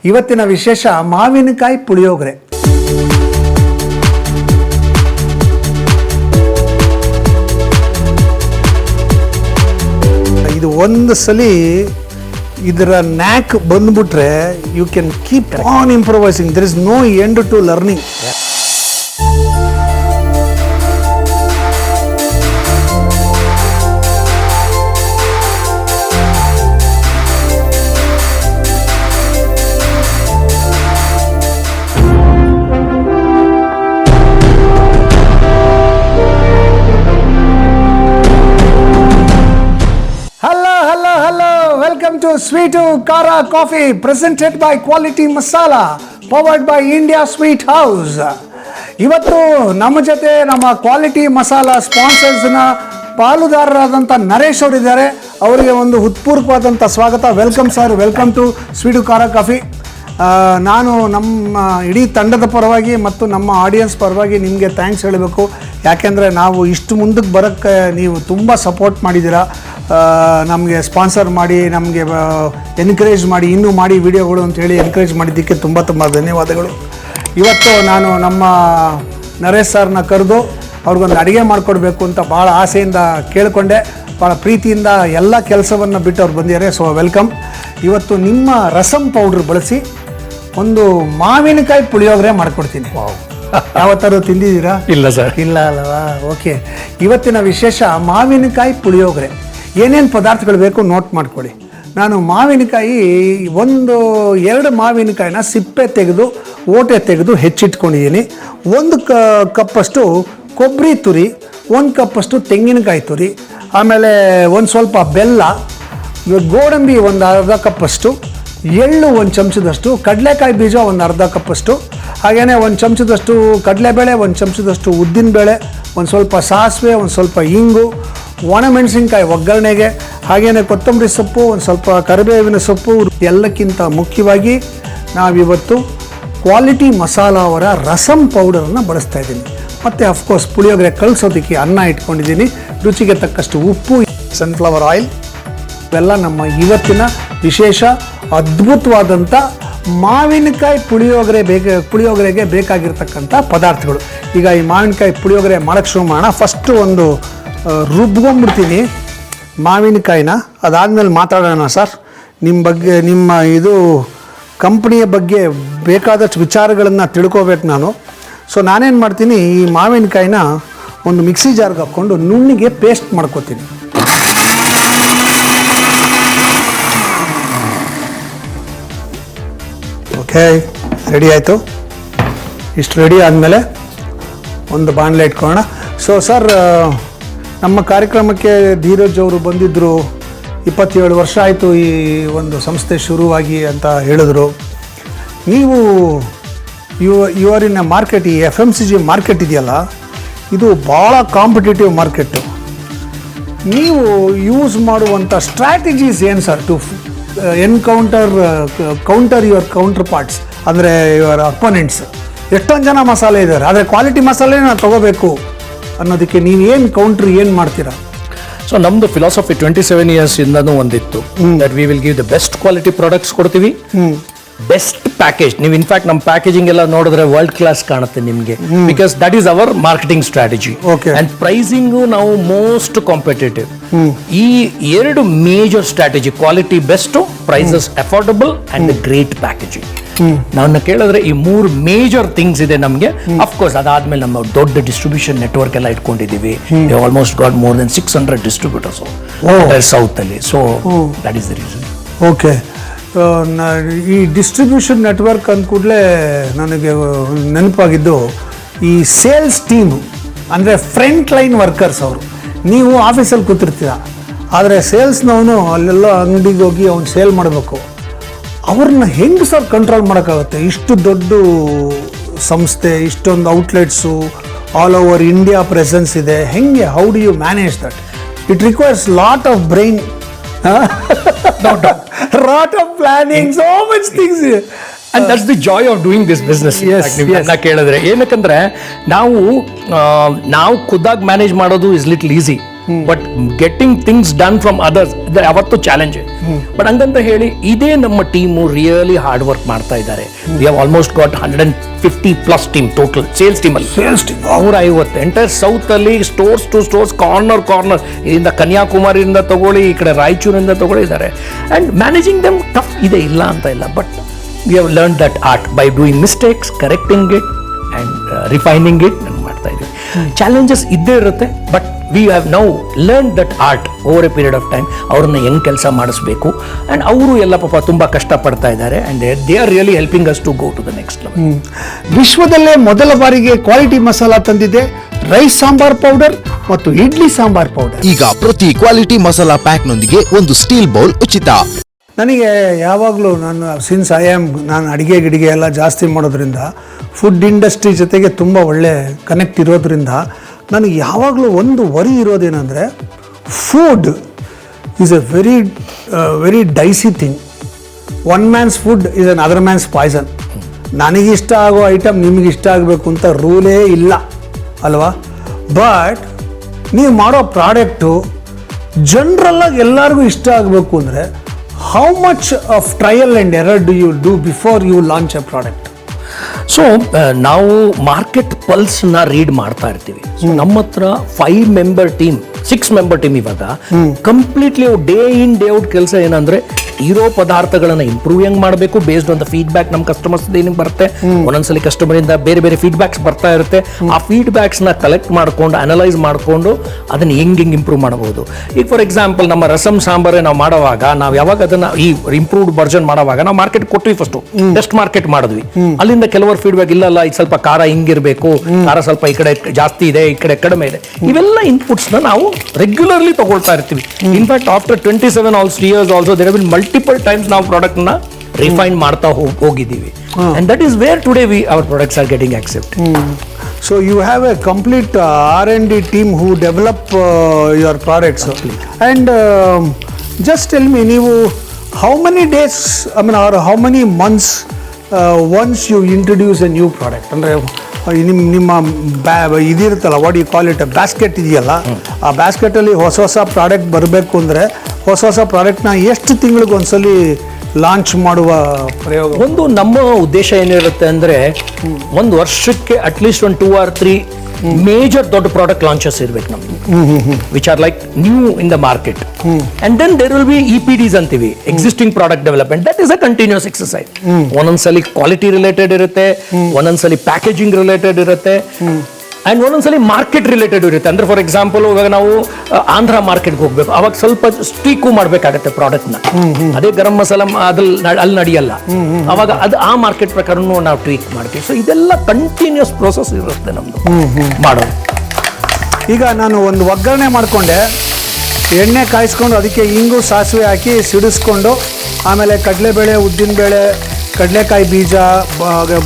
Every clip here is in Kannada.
ಇವತ್ತಿನ ವಿಶೇಷ ಮಾವಿನಕಾಯಿ ಪುಳಿಯೋಗರೆ. ಇದು ಒಂದು ಸಲ ಇದರ ನ್ಯಾಕ್ ಬಂದ್ಬಿಟ್ರೆ you can keep on improvising. There is no end to learning. Welcome to Sweetu Kara Coffee, presented by Quality Masala, powered by India Sweet House. ಇವತ್ತು ನಮ್ಮ ಜೊತೆ ನಮ್ಮ ಕ್ವಾಲಿಟಿ ಮಸಾಲಾ ಸ್ಪಾನ್ಸರ್ಸ್ನ ಪಾಲುದಾರರಾದಂಥ ನರೇಶ್ ಅವರಿದ್ದಾರೆ. ಅವರಿಗೆ ಒಂದು ಹೃತ್ಪೂರ್ವಕವಾದಂಥ ಸ್ವಾಗತ. Welcome sir, welcome to sweet Khara coffee. ನಾನು ನಮ್ಮ ಇಡೀ ತಂಡದ ಪರವಾಗಿ ಮತ್ತು ನಮ್ಮ ಆಡಿಯನ್ಸ್ ಪರವಾಗಿ ನಿಮಗೆ ಥ್ಯಾಂಕ್ಸ್ ಹೇಳಬೇಕು. ಯಾಕೆಂದರೆ ನಾವು ಇಷ್ಟು ಮುಂದಕ್ಕೆ ಬರೋಕ್ಕೆ ನೀವು ತುಂಬ ಸಪೋರ್ಟ್ ಮಾಡಿದ್ದೀರಾ. ನಮಗೆ ಸ್ಪಾನ್ಸರ್ ಮಾಡಿ, ನಮಗೆ ಎನ್ಕರೇಜ್ ಮಾಡಿ, ಇನ್ನೂ ಮಾಡಿ ವಿಡಿಯೋಗಳು ಅಂತೇಳಿ ಎನ್ಕರೇಜ್ ಮಾಡಿದ್ದಕ್ಕೆ ತುಂಬ ತುಂಬ ಧನ್ಯವಾದಗಳು. ಇವತ್ತು ನಾನು ನಮ್ಮ ನರೇಶ್ ಸರ್ನ ಕರೆದು ಅವ್ರಿಗೊಂದು ಅಡುಗೆ ಮಾಡಿಕೊಡ್ಬೇಕು ಅಂತ ಭಾಳ ಆಸೆಯಿಂದ ಕೇಳಿಕೊಂಡೆ. ಭಾಳ ಪ್ರೀತಿಯಿಂದ ಎಲ್ಲ ಕೆಲಸವನ್ನು ಬಿಟ್ಟು ಅವ್ರು ಬಂದಿದ್ದಾರೆ. So welcome. ಇವತ್ತು ನಿಮ್ಮ ರಸಮ್ ಪೌಡ್ರ್ ಬಳಸಿ ಒಂದು ಮಾವಿನಕಾಯಿ ಪುಳಿಯೋಗರೆ ಮಾಡಿಕೊಡ್ತೀನಿ. ಯಾವತ್ತಾರು ತಿಂದಿದ್ದೀರಾ? ಇಲ್ಲ ಸರ್. ಇಲ್ಲ ಅಲ್ಲವಾ? ಓಕೆ. ಇವತ್ತಿನ ವಿಶೇಷ ಮಾವಿನಕಾಯಿ ಪುಳಿಯೋಗರೆ. ಏನೇನು ಪದಾರ್ಥಗಳು ಬೇಕು ನೋಟ್ ಮಾಡ್ಕೊಳ್ಳಿ. ನಾನು ಮಾವಿನಕಾಯಿ ಎರಡು ಮಾವಿನಕಾಯಿನ ಸಿಪ್ಪೆ ತೆಗೆದು ಓಟೆ ತೆಗೆದು ಹೆಚ್ಚಿಟ್ಕೊಂಡಿದ್ದೀನಿ. ಒಂದು ಕಪ್ಪಷ್ಟು ಕೊಬ್ಬರಿ ತುರಿ, 1 ಕಪ್ಪಷ್ಟು ತೆಂಗಿನಕಾಯಿ ತುರಿ, ಆಮೇಲೆ ಒಂದು ಸ್ವಲ್ಪ ಬೆಲ್ಲ, ಗೋಡಂಬಿ ಒಂದು ಅರ್ಧ ಕಪ್ಪಷ್ಟು, ಎಳ್ಳು 1 ಚಮಚದಷ್ಟು, ಕಡಲೆಕಾಯಿ ಬೀಜ ಒಂದು ಅರ್ಧ ಕಪ್ಪಷ್ಟು, ಹಾಗೆಯೇ 1 ಚಮಚದಷ್ಟು ಕಡಲೆಬೇಳೆ, 1 ಚಮಚದಷ್ಟು ಉದ್ದಿನಬೇಳೆ, ಒಂದು ಸ್ವಲ್ಪ ಸಾಸಿವೆ, ಒಂದು ಸ್ವಲ್ಪ ಇಂಗು, ಒಣಮೆಣಸಿನ್ಕಾಯಿ ಒಗ್ಗರಣೆಗೆ, ಹಾಗೆಯೇ ಕೊತ್ತಂಬರಿ ಸೊಪ್ಪು, ಒಂದು ಸ್ವಲ್ಪ ಕರಿಬೇವಿನ ಸೊಪ್ಪು. ಎಲ್ಲಕ್ಕಿಂತ ಮುಖ್ಯವಾಗಿ ನಾವಿವತ್ತು ಕ್ವಾಲಿಟಿ ಮಸಾಲ ಅವರ ರಸಮ್ ಪೌಡರನ್ನು ಬಳಸ್ತಾ ಇದ್ದೀನಿ. ಮತ್ತು ಅಫ್ಕೋರ್ಸ್ ಪುಳಿಯೋಗರೆ ಕಳಿಸೋದಕ್ಕೆ ಅನ್ನ ಇಟ್ಕೊಂಡಿದ್ದೀನಿ. ರುಚಿಗೆ ತಕ್ಕಷ್ಟು ಉಪ್ಪು, ಸನ್ಫ್ಲವರ್ ಆಯಿಲ್. ಇವೆಲ್ಲ ನಮ್ಮ ಇವತ್ತಿನ ವಿಶೇಷ ಅದ್ಭುತವಾದಂಥ ಮಾವಿನಕಾಯಿ ಪುಳಿಯೋಗರೆಗೆ ಬೇಕಾಗಿರ್ತಕ್ಕಂಥ ಪದಾರ್ಥಗಳು. ಈಗ ಈ ಮಾವಿನಕಾಯಿ ಪುಳಿಯೋಗರೆ ಮಾಡೋಕ್ಕೆ ಶುರು ಮಾಡೋಣ. ಫಸ್ಟು ಒಂದು ರುಬ್ಕೊಂಡ್ಬಿಡ್ತೀನಿ ಮಾವಿನಕಾಯಿನ. ಅದಾದಮೇಲೆ ಮಾತಾಡೋಣ ಸರ್. ನಿಮ್ಮ ಬಗ್ಗೆ, ನಿಮ್ಮ ಕಂಪ್ನಿಯ ಬಗ್ಗೆ ಬೇಕಾದಷ್ಟು ವಿಚಾರಗಳನ್ನು ತಿಳ್ಕೊಬೇಕು ನಾನು. ಸೊ ನಾನೇನು ಮಾಡ್ತೀನಿ, ಈ ಮಾವಿನಕಾಯಿನ ಒಂದು ಮಿಕ್ಸಿ ಜಾರ್ಗೆ ಹಾಕ್ಕೊಂಡು ನುಣ್ಣಿಗೆ ಪೇಸ್ಟ್ ಮಾಡ್ಕೊತೀನಿ. ಓಕೆ, ರೆಡಿ ಆಯಿತು. ಇಷ್ಟು ರೆಡಿ ಆದಮೇಲೆ ಒಂದು ಬಾಣಲೆ ಇಟ್ಕೊಳ್ಳೋಣ. ಸೊ ಸರ್, ನಮ್ಮ ಕಾರ್ಯಕ್ರಮಕ್ಕೆ ಧೀರಜ್ ಅವರು ಬಂದಿದ್ದರು. 27 ವರ್ಷ ಆಯಿತು ಈ ಒಂದು ಸಂಸ್ಥೆ ಶುರುವಾಗಿ ಅಂತ ಹೇಳಿದ್ರು. ನೀವು you are in a market. ಈ FMCG ಮಾರ್ಕೆಟ್ ಇದೆಯಲ್ಲ, ಇದು ಭಾಳ ಕಾಂಪಿಟೇಟಿವ್ ಮಾರ್ಕೆಟು. ನೀವು ಯೂಸ್ ಮಾಡುವಂಥ ಸ್ಟ್ರಾಟಜೀಸ್ ಏನು sir to counter your counterparts, ಅಂದರೆ ಯುವರ್ ಅಪೋನೆಂಟ್ಸ್? ಎಷ್ಟೊಂದು ಜನ ಮಸಾಲೆ ಇದ್ದಾರೆ, ಆದರೆ ಕ್ವಾಲಿಟಿ ಮಸಾಲೆ ನಾವು ತೊಗೋಬೇಕು ಅನ್ನೋದಕ್ಕೆ ನೀವು ಏನು ಮಾಡ್ತೀರಾ? ಸೊ ನಮ್ದು ಫಿಲಾಸಫಿ 27 ಇಯರ್ಸ್ ಇಂದನೂ ಒಂದಿತ್ತು, that we will give the best quality products ಕೊಡ್ತೀವಿ, ಬೆಸ್ಟ್ ಪ್ಯಾಕೇಜ್. ನೀವು ಇನ್ಫ್ಯಾಕ್ಟ್ ನಮ್ಮ ಪ್ಯಾಕೇಜಿಂಗ್ ಎಲ್ಲ ನೋಡಿದ್ರೆ ವರ್ಲ್ಡ್ ಕ್ಲಾಸ್ ಕಾಣುತ್ತೆ ನಿಮಗೆ, because that is our marketing strategy. And pricing ನಾವು ಮೋಸ್ಟ್ ಕಾಂಪಿಟೇಟಿವ್. ಈ 2 major strategy, quality best, prices affordable and great packaging. ನನ್ನ ಕೇಳಿದ್ರೆ ಈ 3 ಮೇಜರ್ ಥಿಂಗ್ಸ್ ಇದೆ ನಮಗೆ. ಅಫ್ಕೋರ್ಸ್ ಅದಾದ್ಮೇಲೆ ನಮ್ಮ ದೊಡ್ಡ ಡಿಸ್ಟ್ರಿಬ್ಯೂಷನ್ ನೆಟ್ವರ್ಕ್ ಎಲ್ಲ ಇಟ್ಕೊಂಡಿದ್ದೀವಿ. Almost got more than 600 distributors south ಅಲ್ಲಿ. So that is the reason. Okay. ಈ ಡಿಸ್ಟ್ರಿಬ್ಯೂಷನ್ ನೆಟ್ವರ್ಕ್ ಅಂದ ಕೂಡಲೇ ನನಗೆ ನೆನಪಾಗಿದ್ದು ಈ ಸೇಲ್ಸ್ ಟೀಮು, ಅಂದರೆ ಫ್ರಂಟ್ ಲೈನ್ ವರ್ಕರ್ಸ್ ಅವರು. ನೀವು ಆಫೀಸಲ್ಲಿ ಕೂತಿರ್ತೀರ, ಆದರೆ ಸೇಲ್ಸ್ನವನು ಅಲ್ಲೆಲ್ಲ ಅಂಗಡಿಗೆ ಹೋಗಿ ಅವ್ನು ಸೇಲ್ ಮಾಡಬೇಕು. ಅವ್ರನ್ನ ಹೆಂಗೆ ಸರ್ ಕಂಟ್ರೋಲ್ ಮಾಡೋಕ್ಕಾಗುತ್ತೆ? ಇಷ್ಟು ದೊಡ್ಡ ಸಂಸ್ಥೆ, ಇಷ್ಟೊಂದು outlets, all over India presence ಇದೆ. ಹೆಂಗೆ, how do you manage that? It requires lot of brain, lot of planning, so much things. And that's the joy of doing this business. Yes. ಕೇಳಿದ್ರೆ ಏನಕ್ಕಂದ್ರೆ ನಾವು ಖುದ್ದಾಗಿ ಮ್ಯಾನೇಜ್ ಮಾಡೋದು is little easy. But getting things done from others ಯಾವತ್ತು ಚಾಲೆಂಜ್. ಬಟ್ ಹಂಗಂತ ಹೇಳಿ ಇದೇ ನಮ್ಮ ಟೀಮು ರಿಯಲಿ ಹಾರ್ಡ್ ವರ್ಕ್ ಮಾಡ್ತಾ ಇದ್ದಾರೆ. We have almost got 150+ team total sales ಟೀಮಲ್ಲಿ. 150 ಎಂಟೈರ್ ಸೌತ್ ಅಲ್ಲಿ ಸ್ಟೋರ್ಸ್ ಟು ಸ್ಟೋರ್ಸ್, ಕಾರ್ನರ್ ಇದರಿಂದ ಕನ್ಯಾಕುಮಾರಿಯಿಂದ ತಗೊಳ್ಳಿ, ಈ ಕಡೆ ರಾಯಚೂರಿಂದ ತಗೊಳ್ಳಿದ್ದಾರೆ. ಅಂಡ್ ಮ್ಯಾನೇಜಿಂಗ್ ದಮ್ ಟಫ್ ಇದೆ, ಇಲ್ಲ ಅಂತ ಇಲ್ಲ. But we have learn that art by doing mistakes, correcting it and refining it. ನಾನು ಮಾಡ್ತಾ ಇದ್ದೀವಿ. ಚಾಲೆಂಜಸ್ ಇದ್ದೇ ಇರುತ್ತೆ, but we have now learn that art over A period of time. ಅವ್ರನ್ನ ಹೆಂಗ್ ಕೆಲಸ ಮಾಡಿಸ್ಬೇಕು, ಅಂಡ್ ಅವರು ಎಲ್ಲ ಪಾಪ ತುಂಬಾ ಕಷ್ಟಪಡ್ತಾ ಇದ್ದಾರೆ, and they are really helping us to go to the next level. ವಿಶ್ವದಲ್ಲೇ ಮೊದಲ ಬಾರಿಗೆ ಕ್ವಾಲಿಟಿ ಮಸಾಲಾ ತಂದಿದೆ ರೈಸ್ ಸಾಂಬಾರ್ ಪೌಡರ್ ಮತ್ತು ಇಡ್ಲಿ ಸಾಂಬಾರ್ ಪೌಡರ್. ಈಗ ಪ್ರತಿ ಕ್ವಾಲಿಟಿ ಮಸಾಲಾ ಪ್ಯಾಕ್ ನೊಂದಿಗೆ ಒಂದು ಸ್ಟೀಲ್ ಬೌಲ್ ಉಚಿತ. ನನಗೆ ಯಾವಾಗಲೂ ನಾನು ಅಡಿಗೆ ಗಿಡಿಗೆ ಎಲ್ಲ ಜಾಸ್ತಿ ಮಾಡೋದ್ರಿಂದ, ಫುಡ್ ಇಂಡಸ್ಟ್ರಿ ಜೊತೆಗೆ ತುಂಬ ಒಳ್ಳೆ ಕನೆಕ್ಟ್ ಇರೋದ್ರಿಂದ ನನಗೆ ಯಾವಾಗಲೂ ಒಂದು ವರಿ ಇರೋದೇನೆಂದರೆ, food is a very dicey thing. One man's food is another man's poison. ನನಗಿಷ್ಟ ಆಗೋ ಐಟಮ್ ನಿಮಗೆ ಇಷ್ಟ ಆಗಬೇಕು ಅಂತ ರೂಲೇ ಇಲ್ಲ ಅಲ್ವಾ? ಬಟ್ ನೀವು ಮಾಡೋ ಪ್ರಾಡಕ್ಟು ಜನರಲ್ಲಾಗಿ ಎಲ್ಲರಿಗೂ ಇಷ್ಟ ಆಗಬೇಕು ಅಂದರೆ, how much of trial and error do you do before you launch a product? So ನಾವು ಮಾರ್ಕೆಟ್ ಪಲ್ಸ್ನ ರೀಡ್ ಮಾಡ್ತಾ ಇರ್ತೀವಿ. ನಮ್ಮ ಹತ್ರ 5 ಮೆಂಬರ್ ಟೀಮ್, 6 ಮೆಂಬರ್ ಟೀಮ್ ಇವಾಗ completely day in day out ಕೆಲಸ ಏನಂದ್ರೆ, ಇರೋ ಪದಾರ್ಥಗಳನ್ನ ಇಂಪ್ರೂವ್ ಹೆಂಗ್ ಮಾಡಬೇಕು ಬೇಸ್ಡ್ ಆನ್ ದ ಫೀಡ್ಬ್ಯಾಕ್. ನಮ್ಮ ಕಸ್ಟಮರ್ಸ್ ಏನಿಗೆ ಬರುತ್ತೆ, ಒಂದೊಂದ್ಸಲಿ ಕಸ್ಟಮರ್ ಇಂದ ಬೇರೆ ಬೇರೆ ಫೀಡ್ಬ್ಯಾಕ್ಸ್ ಬರ್ತಾ ಇರುತ್ತೆ. ಆ ಫೀಡ್ಬ್ಯಾಕ್ಸ್ ನ ಕಲೆಕ್ಟ್ ಮಾಡ್ಕೊಂಡು ಅನಲೈಸ್ ಮಾಡ್ಕೊಂಡು ಅದನ್ನ ಹೆಂಗ್ ಇಂಪ್ರೂವ್ ಮಾಡಬಹುದು. ಈಗ ಫಾರ್ ಎಕ್ಸಾಂಪಲ್ ನಮ್ಮ ರಸಂ ಸಾಂಬಾರ್ ನಾವು ಮಾಡುವಾಗ, ನಾವು ಯಾವಾಗ ಅದನ್ನ ಈ ಇಂಪ್ರೂವ್ಡ್ ವರ್ಜನ್ ಮಾಡುವಾಗ ನಾವು ಮಾರ್ಕೆಟ್ ಕೊಟ್ವಿ, ಫಸ್ಟ್ ಟೆಸ್ಟ್ ಮಾರ್ಕೆಟ್ ಮಾಡಿದ್ವಿ. ಅಲ್ಲಿಂದ ಕೆಲವರು ಫೀಡ್ಬ್ಯಾಕ್ ಇಲ್ಲ ಇದು ಸ್ವಲ್ಪ ಖಾರ ಹಿಂಗಿರ್ಬೇಕು, ಖಾರ ಸ್ವಲ್ಪ ಈ ಕಡೆ ಜಾಸ್ತಿ ಇದೆ, ಈ ಕಡೆ ಕಡಿಮೆ ಇದೆ. ಇವೆಲ್ಲ ಇನ್ಪುಟ್ಸ್ ನಾವು ರೆಗ್ಯುಲರ್ಲಿ ತಗೊಳ್ತಾ ಇರ್ತೀವಿ. In fact after 27 years also there have been multiple times ನಾವು ಪ್ರಾಡಕ್ಟ್ ನ ರಿಫೈನ್ ಮಾಡ್ತಾ ಹೋಗಿದ್ದೀವಿ. And that is where today our products are getting accept. So you have a complete R&D team who develop your products. And just tell me, how many days, or how many months once you introduce a new product? ಅಂದರೆ ನಿಮ್ಮ ಇದಿರುತ್ತಲ್ಲ, what you call it, basket ಇದೆಯಲ್ಲ, ಆ ಬ್ಯಾಸ್ಕೆಟಲ್ಲಿ ಹೊಸ ಪ್ರಾಡಕ್ಟ್ ಬರಬೇಕು ಅಂದರೆ ಹೊಸ ಪ್ರಾಡಕ್ಟ್ನ ಎಷ್ಟು ತಿಂಗಳಿಗೆ ಒಂದ್ಸಲಿ ಲಾಂಚ್ ಮಾಡುವ ಪ್ರಯೋಗ? ಒಂದು ನಮ್ಮ ಉದ್ದೇಶ ಏನಿರುತ್ತೆ ಅಂದ್ರೆ, ಒಂದು ವರ್ಷಕ್ಕೆ ಅಟ್ಲೀಸ್ಟ್ 1 2 or 3 ಮೇಜರ್ ದೊಡ್ಡ ಪ್ರಾಡಕ್ಟ್ ಲಾಂಚಸ್ ಇರ್ಬೇಕು ನಮ್ದು, which are like new in the market. And then there will be EPDs ಅಂತೀವಿ, existing product development. That is a continuous exercise. ಒಂದೊಂದ್ಸಲಿ ಕ್ವಾಲಿಟಿ ರಿಲೇಟೆಡ್ ಇರುತ್ತೆ, ಒಂದೊಂದ್ಸಲಿ ಪ್ಯಾಕೇಜಿಂಗ್ ರಿಲೇಟೆಡ್ ಇರುತ್ತೆ, ಅಂಡ್ ಒಂದೊಂದ್ಸಲಿ ಮಾರ್ಕೆಟ್ ರಿಲೇಟೆಡ್ ಇರುತ್ತೆ. ಅಂದ್ರೆ ಫಾರ್ ಎಕ್ಸಾಂಪಲ್ ಇವಾಗ ನಾವು ಆಂಧ್ರ ಮಾರ್ಕೆಟ್ಗೆ ಹೋಗ್ಬೇಕು, ಅವಾಗ ಸ್ವಲ್ಪ ಸ್ಟ್ರೀಕು ಮಾಡಬೇಕಾಗತ್ತೆ ಪ್ರಾಡಕ್ಟ್ನ. ಅದೇ ಗರಂ ಮಸಾಲ ಅಲ್ಲಿ ನಡೆಯಲ್ಲ, ಅವಾಗ ಅದು ಆ ಮಾರ್ಕೆಟ್ ಪ್ರಕಾರನೂ ನಾವು ಟ್ವೀಕ್ ಮಾಡ್ತೀವಿ. ಸೊ ಇದೆಲ್ಲ ಕಂಟಿನ್ಯೂಸ್ ಪ್ರೋಸೆಸ್ ಇರುತ್ತೆ ನಮ್ದು ಮಾಡೋದು. ಈಗ ನಾನು ಒಂದು ಒಗ್ಗರಣೆ ಮಾಡಿಕೊಂಡೆ, ಎಣ್ಣೆ ಕಾಯಿಸ್ಕೊಂಡು ಅದಕ್ಕೆ ಇಂಗು ಸಾಸಿವೆ ಹಾಕಿ ಸಿಡಿಸ್ಕೊಂಡು, ಆಮೇಲೆ ಕಡಲೆಬೇಳೆ, ಉದ್ದಿನಬೇಳೆ, ಕಡಲೆಕಾಯಿ ಬೀಜ,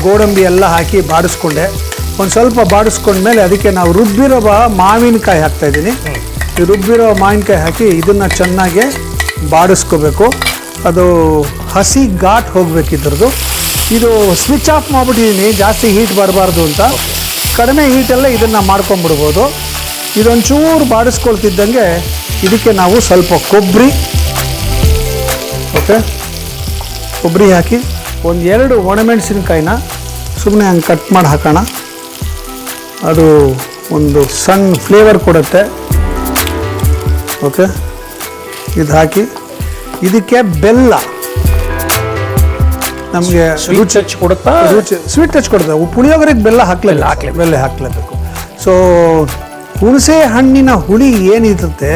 ಗೋಡಂಬಿ ಎಲ್ಲ ಹಾಕಿ ಬಾಡಿಸ್ಕೊಂಡೆ. ಒಂದು ಸ್ವಲ್ಪ ಬಾಡಿಸ್ಕೊಂಡ್ಮೇಲೆ ಅದಕ್ಕೆ ನಾವು ರುಬ್ಬಿರೋ ಮಾವಿನಕಾಯಿ ಹಾಕ್ತಾಯಿದ್ದೀನಿ. ಈ ರುಬ್ಬಿರೋ ಮಾವಿನಕಾಯಿ ಹಾಕಿ ಇದನ್ನು ಚೆನ್ನಾಗಿ ಬಾಡಿಸ್ಕೋಬೇಕು. ಅದು ಹಸಿ ಘಾಟ್ ಹೋಗ್ಬೇಕಿದ್ರದ್ದು. ಇದು ಸ್ವಿಚ್ ಆಫ್ ಮಾಡಿಬಿಟ್ಟಿದ್ದೀನಿ, ಜಾಸ್ತಿ ಹೀಟ್ ಬರಬಾರ್ದು ಅಂತ. ಕಡಿಮೆ ಹೀಟೆಲ್ಲ ಇದನ್ನು ಮಾಡ್ಕೊಂಬಿಡ್ಬೋದು. ಇದೊಂಚೂರು ಬಾಡಿಸ್ಕೊಳ್ತಿದ್ದಂಗೆ ಇದಕ್ಕೆ ನಾವು ಸ್ವಲ್ಪ ಕೊಬ್ಬರಿ ಹಾಕಿ 1-2 ಒಣಮೆಣಸಿನ್ಕಾಯಿನ ಸುಮ್ಮನೆ ಹಂಗೆ ಕಟ್ ಮಾಡಿ ಹಾಕೋಣ. ಅದು ಒಂದು ಸಣ್ಣ ಫ್ಲೇವರ್ ಕೊಡುತ್ತೆ. ಓಕೆ, ಇದು ಹಾಕಿ ಇದಕ್ಕೆ ಬೆಲ್ಲ, ನಮಗೆ ರುಚಿ ಟಚ್ ಕೊಡುತ್ತಾ? ಸ್ವೀಟ್ ಟಚ್ ಕೊಡುತ್ತೆ. ಪುಳಿಯೋಗರೆಗೆ ಬೆಲ್ಲ ಹಾಕ್ಲೇಬೇಕು. ಸೊ ಹುಣಸೆ ಹಣ್ಣಿನ ಹುಳಿ ಏನಿರುತ್ತೆ,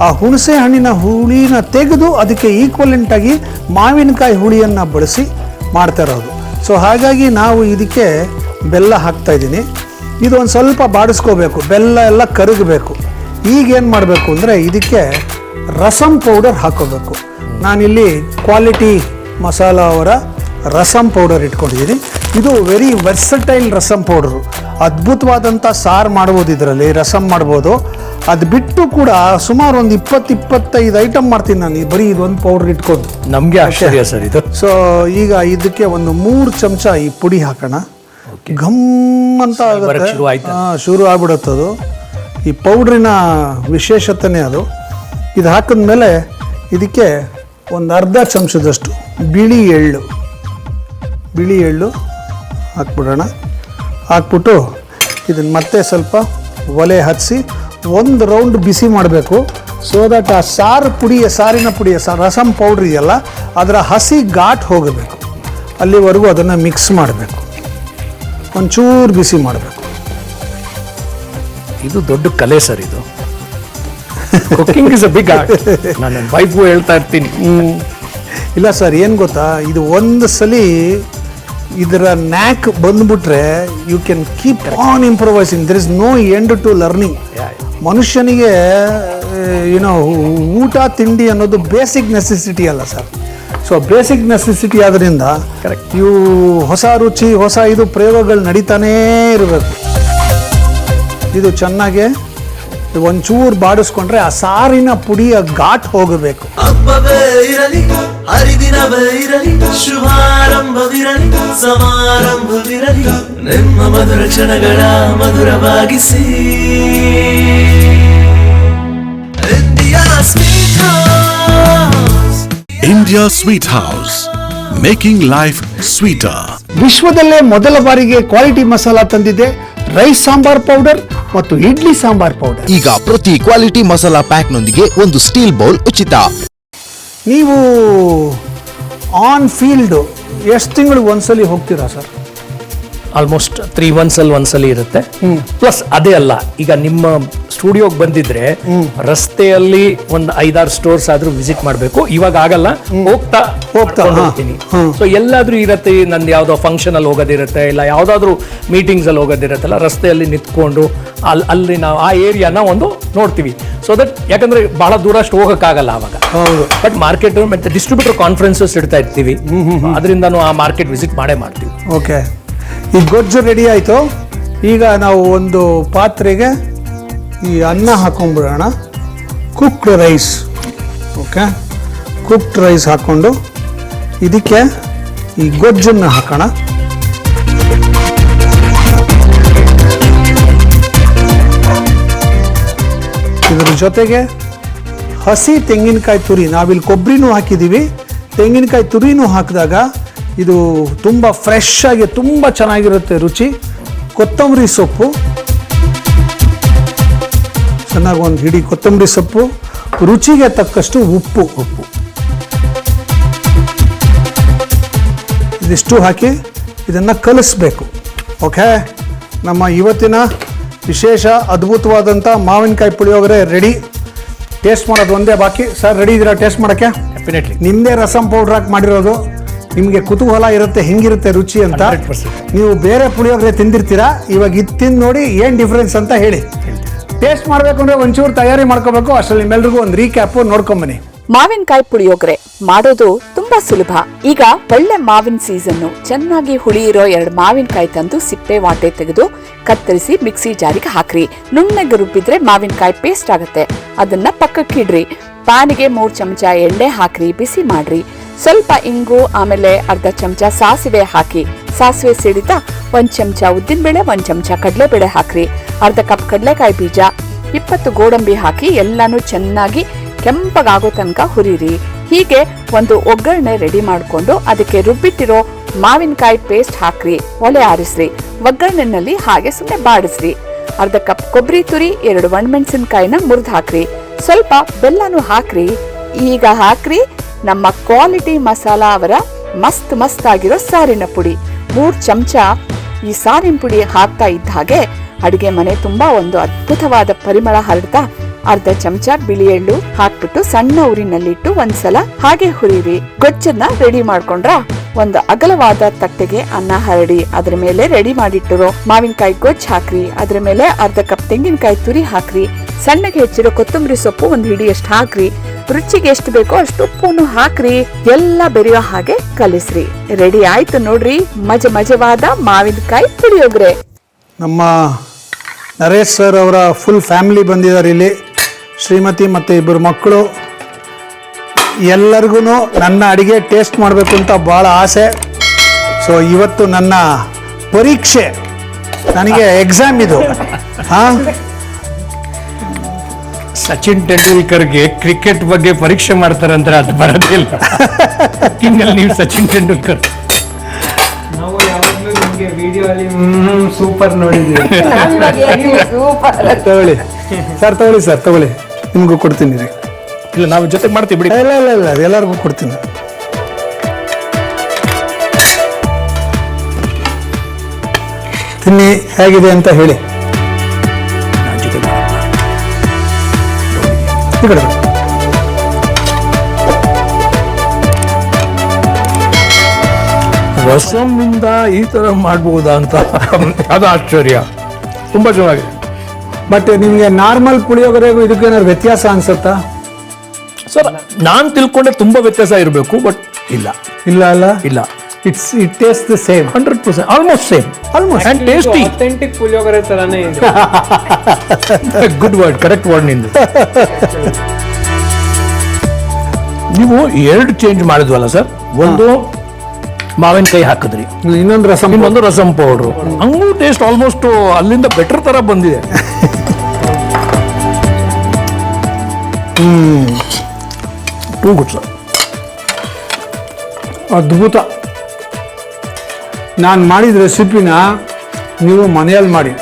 ಆ ಹುಣಸೆ ಹಣ್ಣಿನ ಹುಳಿನ ತೆಗೆದು ಅದಕ್ಕೆ ಈಕ್ವಲೆಂಟ್ ಆಗಿ ಮಾವಿನಕಾಯಿ ಹುಳಿಯನ್ನು ಬಳಸಿ ಮಾಡ್ತಾ ಇರೋದು. ಸೊ ಹಾಗಾಗಿ ನಾವು ಇದಕ್ಕೆ ಬೆಲ್ಲ ಹಾಕ್ತಾ ಇದ್ದೀನಿ. ಇದು ಒಂದು ಸ್ವಲ್ಪ ಬಾಡಿಸ್ಕೋಬೇಕು, ಬೆಲ್ಲ ಎಲ್ಲ ಕರಗಬೇಕು. ಈಗೇನು ಮಾಡಬೇಕು ಅಂದರೆ ಇದಕ್ಕೆ ರಸಂ ಪೌಡರ್ ಹಾಕೋಬೇಕು. ನಾನಿಲ್ಲಿ ಕ್ವಾಲಿಟಿ ಮಸಾಲ ಅವರ ರಸಂ ಪೌಡರ್ ಇಟ್ಕೊಂಡಿದ್ದೀನಿ. ಇದು ವೆರಿ ವರ್ಸಟೈಲ್ ರಸಂ ಪೌಡರು. ಅದ್ಭುತವಾದಂಥ ಸಾರು ಮಾಡ್ಬೋದು, ಇದರಲ್ಲಿ ರಸಂ ಮಾಡ್ಬೋದು. ಅದು ಬಿಟ್ಟು ಕೂಡ ಸುಮಾರು ಒಂದು 20-25 ಐಟಮ್ ಮಾಡ್ತೀನಿ ನಾನು ಬರೀ ಇದೊಂದು ಪೌಡರ್ ಇಟ್ಕೊಂಡು. ನಮಗೆ ಆಶ್ಚರ್ಯ ಸರ್ ಇದು. ಸೊ ಈಗ ಇದಕ್ಕೆ ಒಂದು 3 ಚಮಚ ಈ ಪುಡಿ ಹಾಕೋಣ. ಘಮ್ ಅಂತ ಆಗುತ್ತೆ, ಶುರು ಆಗ್ಬಿಡುತ್ತದು. ಈ ಪೌಡ್ರಿನ ವಿಶೇಷತೆನೇ ಅದು. ಇದು ಹಾಕಿದ್ಮೇಲೆ ಇದಕ್ಕೆ ಒಂದು ಅರ್ಧ ಚಮಚದಷ್ಟು ಬಿಳಿ ಎಳ್ಳು ಹಾಕ್ಬಿಡೋಣ. ಹಾಕ್ಬಿಟ್ಟು ಇದನ್ನು ಮತ್ತೆ ಸ್ವಲ್ಪ ಒಲೆ ಹಚ್ಚಿ ಒಂದು ರೌಂಡ್ ಬಿಸಿ ಮಾಡಬೇಕು. ಸೊ ದಟ್ ಆ ಸಾರಿನ ಪುಡಿ ರಸಂ ಪೌಡ್ರ್ ಇದೆಯಲ್ಲ ಅದರ ಹಸಿ ಘಾಟ್ ಹೋಗಬೇಕು, ಅಲ್ಲಿವರೆಗೂ ಅದನ್ನು ಮಿಕ್ಸ್ ಮಾಡಬೇಕು. ಒಂಚೂರು ಬಿಸಿ ಮಾಡಬೇಕು. ಇದು ದೊಡ್ಡ ಕಲೆ ಸರ್. ಇದು cooking is a big art. ನಾನು ನನ್ನ ವೈಫ್ಗೂ ಹೇಳ್ತಾ ಇರ್ತೀನಿ. ಇಲ್ಲ ಸರ್, ಏನು ಗೊತ್ತಾ, ಇದು ಒಂದು ಸಲ ಇದರ ನ್ಯಾಕ್ ಬಂದ್ಬಿಟ್ರೆ you can keep on improvising. There is no end to learning. ಮನುಷ್ಯನಿಗೆ ಊಟ ತಿಂಡಿ ಅನ್ನೋದು ಬೇಸಿಕ್ ನೆಸೆಸಿಟಿ ಅಲ್ಲ ಸರ್. ಸೊ ಬೇಸಿಕ್ ನೆಸೆಸಿಟಿ ಆದ್ರಿಂದ ಇವು ಹೊಸ ರುಚಿ ಹೊಸ ಇದು ಪ್ರಯೋಗಗಳು ನಡೀತಾನೇ ಇರಬೇಕು. ಇದು ಚೆನ್ನಾಗೆ ಒಂಚೂರು ಬಾಡಿಸ್ಕೊಂಡ್ರೆ ಆ ಸಾರಿನ ಪುಡಿಯ ಘಾಟ್ ಹೋಗಬೇಕು. ಹಬ್ಬವೇ ಇರಲಿ, ಹರಿದಿನವೇ ಇರಲಿ, ಶುಭಾರಂಭವಿರಲಿ, ಸಮಾರಂಭವಿರಲಿ, ನಿಮ್ಮ ಮಧುರ ಕ್ಷಣಗಳ ಮಧುರವಾಗಿಸಿ. India Sweet House, making life sweeter. ವಿಶ್ವದಲ್ಲೇ ಮೊದಲ ಬಾರಿಗೆ ಕ್ವಾಲಿಟಿ ಮಸಾಲ ತಂದಿದೆ ರೈಸ್ ಸಾಂಬಾರ್ ಪೌಡರ್ ಮತ್ತು ಇಡ್ಲಿ ಸಾಂಬಾರ್ ಪೌಡರ್. ಈಗ ಪ್ರತಿ ಕ್ವಾಲಿಟಿ ಮಸಾಲಾ ಪ್ಯಾಕ್ನೊಂದಿಗೆ ಒಂದು ಸ್ಟೀಲ್ ಬೌಲ್ ಉಚಿತ. ನೀವು ಆನ್ ಫೀಲ್ಡ್ ಎಷ್ಟು ತಿಂಗಳು ಒಂದ್ಸಲಿ ಹೋಗ್ತೀರಾ ಸರ್? ಆಲ್ಮೋಸ್ಟ್ 3 months ಒಂದ್ಸಲಿ ಇರುತ್ತೆ. ಪ್ಲಸ್ ಅದೇ ಅಲ್ಲ, ಈಗ ನಿಮ್ಮ ಸ್ಟುಡಿಯೋಗೆ ಬಂದಿದ್ರೆ ರಸ್ತೆಯಲ್ಲಿ ಒಂದು 5-6 ಸ್ಟೋರ್ಸ್ ಆದ್ರೂ ವಿಸಿಟ್ ಮಾಡಬೇಕು. ಇವಾಗ ಆಗಲ್ಲ, ಹೋಗ್ತಾ ಹೋಗ್ತೀನಿ. ಸೊ ಎಲ್ಲಾದ್ರೂ ಇರತ್ತೆ, ನಂದು ಯಾವ್ದೋ ಫಂಕ್ಷನ್ ಅಲ್ಲಿ ಹೋಗೋದಿರುತ್ತೆ, ಇಲ್ಲ ಯಾವ್ದಾದ್ರು ಮೀಟಿಂಗ್ಸ್ ಅಲ್ಲಿ ಹೋಗೋದಿರತ್ತಲ್ಲ, ರಸ್ತೆಯಲ್ಲಿ ನಿಂತ್ಕೊಂಡು ಅಲ್ಲಿ ನಾವು ಆ ಏರಿಯಾನ ಒಂದು ನೋಡ್ತೀವಿ. ಸೊ ದಟ್ ಯಾಕಂದ್ರೆ ಬಹಳ ದೂರ ಅಷ್ಟು ಹೋಗಕ್ಕಾಗಲ್ಲ ಅವಾಗ. ಬಟ್ ಮಾರ್ಕೆಟ್ ಮತ್ತೆ ಡಿಸ್ಟ್ರಿಬ್ಯೂಟರ್ ಕಾನ್ಫರೆನ್ಸಸ್ ಇಡ್ತಾ ಇರ್ತೀವಿ, ಅದರಿಂದನೂ ಆ ಮಾರ್ಕೆಟ್ ವಿಸಿಟ್ ಮಾಡೇ ಮಾಡ್ತೀವಿ. ಓಕೆ, ಈ ಗೊಜ್ಜು ರೆಡಿ ಆಯಿತು. ಈಗ ನಾವು ಒಂದು ಪಾತ್ರೆಗೆ ಈ ಅನ್ನ ಹಾಕೊಂಡ್ಬಿಡೋಣ. Cooked rice. Okay, cooked rice ಹಾಕ್ಕೊಂಡು ಇದಕ್ಕೆ ಈ ಗೊಜ್ಜನ್ನು ಹಾಕೋಣ. ಇದರ ಜೊತೆಗೆ ಹಸಿ ತೆಂಗಿನಕಾಯಿ ತುರಿ, ನಾವಿಲ್ಲಿ ಕೊಬ್ಬರಿನೂ ಹಾಕಿದ್ದೀವಿ, ತೆಂಗಿನಕಾಯಿ ತುರಿನೂ ಹಾಕಿದಾಗ ಇದು ತುಂಬ ಫ್ರೆಶ್ ಆಗಿ ತುಂಬ ಚೆನ್ನಾಗಿರುತ್ತೆ ರುಚಿ. ಕೊತ್ತಂಬರಿ ಸೊಪ್ಪು, ಚೆನ್ನಾಗಿ ಒಂದು ಹಿಡಿ ಕೊತ್ತಂಬರಿ ಸೊಪ್ಪು, ರುಚಿಗೆ ತಕ್ಕಷ್ಟು ಉಪ್ಪು ಇದಿಷ್ಟು ಹಾಕಿ ಇದನ್ನು ಕಲಿಸ್ಬೇಕು. ಓಕೆ, ನಮ್ಮ ಇವತ್ತಿನ ವಿಶೇಷ ಅದ್ಭುತವಾದಂಥ ಮಾವಿನಕಾಯಿ ಪುಳಿಯೋಗರೆ ರೆಡಿ. ಟೇಸ್ಟ್ ಮಾಡೋದು ಒಂದೇ ಬಾಕಿ. ಸರ್ ರೆಡಿ ಇದ್ದೀರಾ ಟೇಸ್ಟ್ ಮಾಡೋಕ್ಕೆ? ಡೆಫಿನೆಟ್ಲಿ. ನಿಮ್ಮದೇ ರಸಂ ಪೌಡ್ರ್ ಹಾಕಿ ಮಾಡಿರೋದು, ನಿಮಗೆ ಕುತೂಹಲ ಇರುತ್ತೆ ಹೆಂಗಿರುತ್ತೆ ರುಚಿ ಅಂತ. 100%. ನೀವು ಬೇರೆ ಪುಳಿಯೋಗರೆ ತಿಂದಿರ್ತೀರಾ, ಇವಾಗ ಇದು ತಿಂದು ನೋಡಿ ಏನು ಡಿಫ್ರೆನ್ಸ್ ಅಂತ ಹೇಳಿ. ಟೇಸ್ಟ್ ಮಾಡಬೇಕು ಅಂದರೆ ಒಂಚೂರು ತಯಾರಿ ಮಾಡ್ಕೋಬೇಕು. ಅಷ್ಟರಲ್ಲಿ ನಿಮ್ಮೆಲ್ರಿಗೂ ಒಂದು ರೀಕ್ಯಾಪು ನೋಡ್ಕೊಂಬನ್ನಿ. ಮಾವಿನಕಾಯಿ ಪುಳಿಯೋಗರೆ ಮಾಡೋದು ತುಂಬಾ ಸುಲಭ. ಈಗ ಒಳ್ಳೆ ಮಾವಿನ ಸೀಸನ್ನು. ಚೆನ್ನಾಗಿ ಹುಳಿ ಇರೋ 2 ಮಾವಿನಕಾಯಿ ತಂದು ಸಿಪ್ಪೆ ವಾಟೆ ತೆಗೆದು ಕತ್ತರಿಸಿ ಮಿಕ್ಸಿ ಜಾರಿಗೆ ಹಾಕ್ರಿ. ನುಣ್ಣಗೆ ರುಬ್ಬಿದ್ರೆ ಮಾವಿನಕಾಯಿ ಪೇಸ್ಟ್ ಆಗುತ್ತೆ. ಅದನ್ನ ಪಕ್ಕಕ್ಕಿಡ್ರಿ. ಪ್ಯಾನಿಗೆ 3 ಚಮಚ ಎಣ್ಣೆ ಹಾಕ್ರಿ, ಬಿಸಿ ಮಾಡ್ರಿ. ಸ್ವಲ್ಪ ಇಂಗು, ಆಮೇಲೆ ಅರ್ಧ ಚಮಚ ಸಾಸಿವೆ ಹಾಕಿ. ಸಾಸಿವೆ ಸಿಡಿತಾ 1 ಚಮಚ ಉದ್ದಿನಬೇಳೆ, 1 ಚಮಚ ಕಡಲೆಬೇಳೆ ಹಾಕ್ರಿ. ಅರ್ಧ ಕಪ್ ಕಡಲೆಕಾಯಿ ಬೀಜ, 20 ಗೋಡಂಬಿ ಹಾಕಿ ಎಲ್ಲಾನು ಚೆನ್ನಾಗಿ ಕೆಂಪಗಾಗೋ ತನಕ ಹುರಿರಿ. ಹೀಗೆ ಒಂದು ಒಗ್ಗರಣೆ ರೆಡಿ ಮಾಡ್ಕೊಂಡು ಅದಕ್ಕೆ ರುಬ್ಬಿಟ್ಟಿರೋ ಮಾವಿನಕಾಯಿ ಪೇಸ್ಟ್ ಹಾಕ್ರಿ. ಒಲೆ ಆರಿಸ್ರಿ. ಒಗ್ಗರಣೆನಲ್ಲಿ ಹಾಗೆ ಸುಮ್ಮನೆ ಬಾಡಿಸ್ರಿ. ಅರ್ಧ ಕಪ್ ಕೊಬ್ಬರಿ ತುರಿ, 2 ಒಣಮೆಣಸಿನಕಾಯಿನ ಮುರಿದು ಹಾಕ್ರಿ. ಸ್ವಲ್ಪ ಬೆಲ್ಲನೂ ಹಾಕ್ರಿ. ಈಗ ಹಾಕ್ರಿ ನಮ್ಮ ಕ್ವಾಲಿಟಿ ಮಸಾಲಾ ಅವರ ಮಸ್ತ್ ಆಗಿರೋ ಸಾರಿನ ಪುಡಿ. 3 ಚಮಚ ಈ ಸಾರಿನ ಪುಡಿ ಹಾಕ್ತಾ ಇದ್ದ ಹಾಗೆ ಅಡಿಗೆ ಮನೆ ತುಂಬಾ ಒಂದು ಅದ್ಭುತವಾದ ಪರಿಮಳ ಹರಡ್ತಾ ಅರ್ಧ ಚಮಚ ಬಿಳಿ ಎಳ್ಳು ಹಾಕ್ಬಿಟ್ಟು ಸಣ್ಣ ಉರಿನಲ್ಲಿಟ್ಟು ಒಂದ್ಸಲ ಹಾಗೆ ಹುರಿರಿ. ಗೊಜ್ಜನ್ನ ರೆಡಿ ಮಾಡ್ಕೊಂಡ್ರ ಒಂದು ಅಗಲವಾದ ತಟ್ಟೆಗೆ ಅನ್ನ ಹರಡಿ ಅದ್ರ ಮೇಲೆ ರೆಡಿ ಮಾಡಿಟ್ಟಿರೋ ಮಾವಿನಕಾಯಿ ಗೊಜ್ಜು ಹಾಕ್ರಿ. ಅದ್ರ ಮೇಲೆ ಅರ್ಧ ಕಪ್ ತೆಂಗಿನಕಾಯಿ ತುರಿ ಹಾಕ್ರಿ. ಸಣ್ಣಗೆ ಹೆಚ್ಚಿರೋ ಕೊತ್ತಂಬರಿ ಸೊಪ್ಪು 1 ಹಿಡಿಯಷ್ಟು ಹಾಕ್ರಿ. ರುಚಿಗೆ ಎಷ್ಟು ಬೇಕೋ ಅಷ್ಟು ಉಪ್ಪನ್ನು ಹಾಕ್ರಿ. ಎಲ್ಲ ಬೆರೆಯೋ ಹಾಗೆ ಕಲಿಸ್ರಿ. ರೆಡಿ ಆಯ್ತು ನೋಡ್ರಿ ಮಜವಾದ ಮಾವಿನಕಾಯಿ ಪುಳಿಯೋಗರೆ. ನಮ್ಮ ನರೇಶ್ ಸರ್ ಅವರ ಫುಲ್ ಫ್ಯಾಮಿಲಿ ಬಂದಿದ್ದಾರೆ ಇಲ್ಲಿ. ಶ್ರೀಮತಿ ಮತ್ತು 2 ಮಕ್ಕಳು. ಎಲ್ಲರಿಗೂ ನನ್ನ ಅಡಿಗೆ ಟೇಸ್ಟ್ ಮಾಡಬೇಕು ಅಂತ ಭಾಳ ಆಸೆ. ಸೊ ಇವತ್ತು ನನ್ನ ಪರೀಕ್ಷೆ, ನನಗೆ ಎಕ್ಸಾಮ್ ಇದು. ಹಾಂ, ಸಚಿನ್ ತೆಂಡೂಲ್ಕರ್ಗೆ ಕ್ರಿಕೆಟ್ ಬಗ್ಗೆ ಪರೀಕ್ಷೆ ಮಾಡ್ತಾರೆ ಅಂದ್ರೆ ಅದು ಬರೋದಿಲ್ಲ. ಕುಕ್ಕಿಂಗಲ್ಲಿ ನೀವು ಸಚಿನ್ ತೆಂಡೂಲ್ಕರ್. ನಾವು ಯಾವಾಗಲೂ ನಿಮಗೆ ವಿಡಿಯೋ ಅಲ್ಲಿ ಸೂಪರ್ ನೋಡಿದ್ದೀವಿ. ತಗೊಳ್ಳಿ ಸರ್, ತಗೊಳ್ಳಿ ಸರ್, ತಗೊಳ್ಳಿ, ನಿಮಗೂ ಕೊಡ್ತೀನಿ ರೀ. ಇಲ್ಲ, ನಾವು ಜೊತೆಗೆ ಮಾಡ್ತೀವಿ ಬಿಡಿ. ಇಲ್ಲ ಇಲ್ಲ ಇಲ್ಲ, ಎಲ್ಲರಿಗೂ ಕೊಡ್ತೀನಿ. ತಿನ್ನಿ, ಹೇಗಿದೆ ಅಂತ ಹೇಳಿ. ನಾನ್ ಜೊತೆಗೆ ಮಾಡೋಣ. ಈ ಕಡೆ ಬನ್ನಿ. ರಸಮ್ನಿಂದ ಈ ತರ ಮಾಡ್ಬೋದಾ ಅಂತ ಅದು ಆಶ್ಚರ್ಯ. ತುಂಬಾ ಚೆನ್ನಾಗಿದೆ. ಬಟ್ ನಿಮಗೆ ನಾರ್ಮಲ್ ಪುಳಿಯೋಗರೆಗೂ ಇದಕ್ಕೇನಾದ್ರು ವ್ಯತ್ಯಾಸ ಅನ್ಸುತ್ತಾ? ಸರ್, ನಾನ್ ತಿಳ್ಕೊಂಡೆ ತುಂಬಾ ವ್ಯತ್ಯಾಸ ಇರಬೇಕು, ಬಟ್ ಇಲ್ಲ ಇಲ್ಲ ಅಲ್ಲ, ಇಲ್ಲ. It taste the same, 100% almost same, almost and tasty. Authentic puliyogare ತರಾನೇ ಇದೆ. ಗುಡ್ ವರ್ಡ್, ಕರೆಕ್ಟ್ ವರ್ಡ್ ನಿಂದು. ನೀವು ಎರಡು ಚೇಂಜ್ ಮಾಡಿದ್ವಲ್ಲ ಸರ್, ಒಂದು ಮಾವಿನಕಾಯಿ ಹಾಕಿದ್ರಿ, ಇನ್ನೊಂದು ರಸಂ, ಇನ್ನೊಂದು ರಸಂ ಪೌಡ್ರು. ಹಂಗೂ ಟೇಸ್ಟ್ ಆಲ್ಮೋಸ್ಟ್ ಅಲ್ಲಿಂದ ಬೆಟರ್ ತರ ಬಂದಿದೆ. ಟೂ ಗುಡ್ ಸರ್, ಅದ್ಭುತ. ನಾನು ಮಾಡಿದ ರೆಸಿಪಿನ ನೀವು ಮನೆಯಲ್ಲಿ ಮಾಡಿ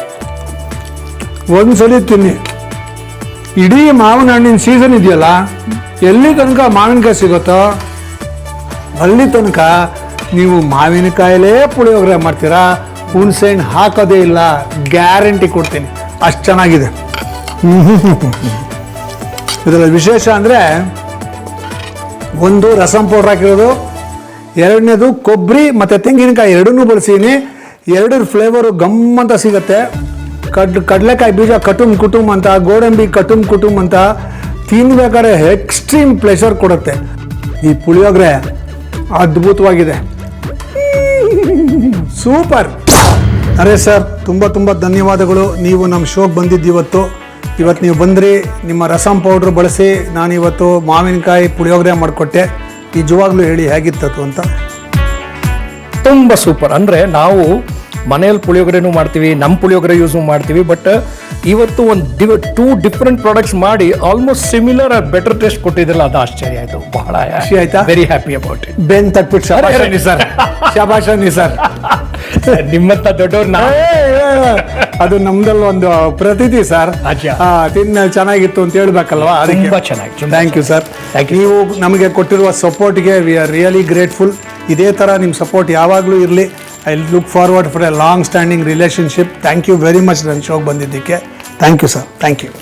ಒಂದ್ಸಲಿ ತಿನ್ನಿ. ಇಡೀ ಮಾವಿನ ಹಣ್ಣಿನ ಸೀಸನ್ ಇದೆಯಲ್ಲ, ಎಲ್ಲಿ ತನಕ ಮಾವಿನಕಾಯಿ ಸಿಗುತ್ತೋ ಅಲ್ಲಿ ತನಕ ನೀವು ಮಾವಿನಕಾಯಲ್ಲೇ ಪುಳಿಯೋಗರೆ ಮಾಡ್ತೀರಾ, ಹುಣಸೆಹಣ್ಣು ಹಾಕೋದೇ ಇಲ್ಲ, ಗ್ಯಾರಂಟಿ ಕೊಡ್ತೀನಿ. ಅಷ್ಟು ಚೆನ್ನಾಗಿದೆ. ಇದರಲ್ಲಿ ವಿಶೇಷ ಅಂದರೆ ಒಂದು ರಸಂ ಪೌಡ್ರ್ ಹಾಕಿರೋದು, ಎರಡನೇದು ಕೊಬ್ಬರಿ ಮತ್ತು ತೆಂಗಿನಕಾಯಿ ಎರಡನ್ನೂ ಬಳಸೀನಿ. ಎರಡರ ಫ್ಲೇವರು ಗಮ್ಮಂತ ಸಿಗುತ್ತೆ. ಕಡಲೆಕಾಯಿ ಬೀಜ ಕಟುಮ್ ಕುಟುಂಬ ಅಂತ, ಗೋಡಂಬಿ ಕಟುಮ್ ಕುಟುಂಬ ಅಂತ ತಿನ್ಬೇಕಾದ್ರೆ ಎಕ್ಸ್ಟ್ರೀಮ್ ಪ್ಲೆಷರ್ ಕೊಡುತ್ತೆ. ಈ ಪುಳಿಯೋಗರೆ ಅದ್ಭುತವಾಗಿದೆ, ಸೂಪರ್. ಅರೆ ಸರ್, ತುಂಬ ತುಂಬ ಧನ್ಯವಾದಗಳು. ನೀವು ನಮ್ಮ ಶೋಗೆ ಬಂದಿದ್ದು ಇವತ್ತು ನೀವು ಬಂದ್ರಿ, ನಿಮ್ಮ ರಸಂ ಪೌಡ್ರ್ ಬಳಸಿ ನಾನಿವತ್ತು ಮಾವಿನಕಾಯಿ ಪುಳಿಯೋಗರೆ ಮಾಡಿಕೊಟ್ಟೆ. ನಿಜವಾಗ್ಲೂ ಹೇಳಿ ಹೇಗಿತ್ತು ಅಂತ. ತುಂಬ ಸೂಪರ್. ಅಂದರೆ ನಾವು ಮನೆಯಲ್ಲಿ ಪುಳಿಯೋಗರೆನೂ ಮಾಡ್ತೀವಿ, ನಮ್ಮ ಪುಳಿಯೋಗರೆ ಯೂಸ್ ಮಾಡ್ತೀವಿ, ಬಟ್ ಇವತ್ತು ಒಂದು 2 ಡಿಫ್ರೆಂಟ್ ಪ್ರಾಡಕ್ಟ್ಸ್ ಮಾಡಿ ಆಲ್ಮೋಸ್ಟ್ ಸಿಮಿಲರ್ ಬೆಟರ್ ಟೇಸ್ಟ್ ಕೊಟ್ಟಿದ್ರಲ್ಲ, ಅದು ಆಶ್ಚರ್ಯ ಆಯಿತು. ಬಹಳ ಖುಷಿ ಆಯ್ತಾ? Very happy about it. ಬೆನ್ ತಟ್ಬಿಟ್ಟು ಸರ್, ಶಬಾಷನಿ ಸರ್. ನಿಮ್ಮಂತ ದೊಡ್ಡವ್ರನ್ನ ಅದು ನಮ್ದಲ್ಲಿ ಒಂದು ಪ್ರತಿಥಿ ಸರ್. ಅಚ್ಚಾ. ತಿನ್ನ ಚೆನ್ನಾಗಿತ್ತು ಅಂತ ಹೇಳ್ಬೇಕಲ್ವಾ, ಅದಕ್ಕೆ ತುಂಬಾ ಚೆನ್ನಾಗಿ. Thank you sir. Thank you. ನೀವು ನಮಗೆ ಕೊಟ್ಟಿರುವ ಸಪೋರ್ಟ್ಗೆ ವಿ ಆರ್ ರಿಯಲಿ ಗ್ರೇಟ್ಫುಲ್. ಇದೇ ಥರ ನಿಮ್ಮ ಸಪೋರ್ಟ್ ಯಾವಾಗಲೂ ಇರಲಿ. I look forward for a long standing relationship. Thank you very much ನನ್ನ ಶೋಗೆ ಬಂದಿದ್ದಕ್ಕೆ. Thank you sir, thank you.